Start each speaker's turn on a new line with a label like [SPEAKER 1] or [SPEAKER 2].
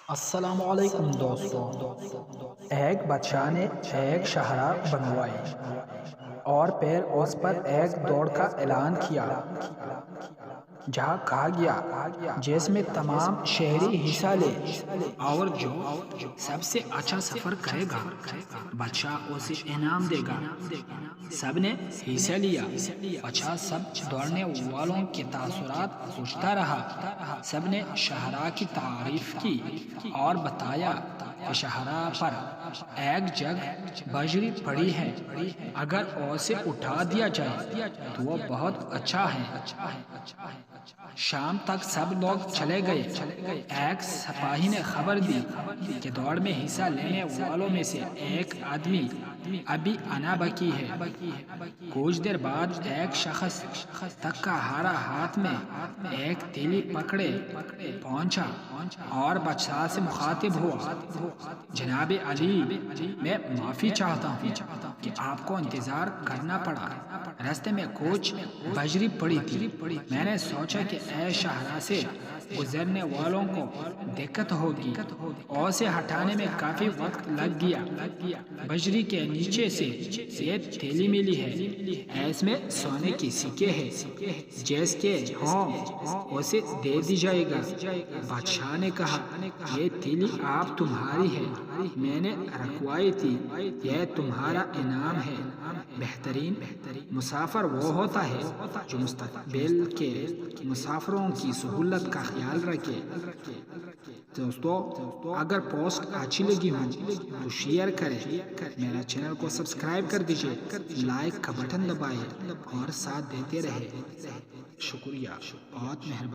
[SPEAKER 1] السلام علیکم دوستوں۔ ایک بادشاہ نے ایک شاہراہ بنوائی اور پھر اس پر ایک دوڑ کا اعلان کیا جہاں کہا گیا جس میں تمام شہری حصہ لے اور جو سب سے اچھا سفر کرے گا بادشاہ اسے انعام دے گا۔ سب نے حصہ لیا۔ بادشاہ سب دوڑنے والوں کے تاثرات پوچھتا رہا۔ سب نے شاہراہ کی تعریف کی اور بتایا کہ شاہراہ پر ایک جگ بجری پڑی ہے، اگر اسے اٹھا دیا جائے تو وہ بہت اچھا ہے۔ شام تک سب لوگ چلے گئے۔ ایک سپاہی نے خبر دی کہ دوڑ میں حصہ لینے والوں میں سے ایک آدمی ابھی آنا باقی ہے۔ کچھ دیر بعد ایک شخص تھکا ہارا ہاتھ میں ایک تیلی پکڑے پہنچا اور بادشاہ سے مخاطب ہوا، جناب علی، میں معافی چاہتا ہوں کہ آپ کو انتظار کرنا پڑا۔ راستے میں کچھ بجری پڑی تھی۔ میں نے سوچا کہ اے شاہراہ سے گزرنے والوں کو دقت ہوگی، اور اسے ہٹانے میں کافی وقت لگ گیا۔ بجری کے نیچے سے ایک تھیلی ملی ہے، اس میں سونے کی سکے ہیں، جس کے ہوں اسے دے دی جائے گا۔ بادشاہ نے کہا، یہ تھیلی آپ تمہاری ہے، میں نے رکھوائی تھی، یہ تمہارا انعام ہے۔ بہترین مسافر وہ ہوتا ہے جو مستقبل کے مسافروں کی سہولت کا خیال رکھے۔ دوستو، اگر پوسٹ اچھی لگی ہو تو شیئر کریں، میرا چینل کو سبسکرائب کر دیجئے، لائک کا بٹن دبائیں اور ساتھ دیتے رہے۔ شکریہ، بہت مہربانی۔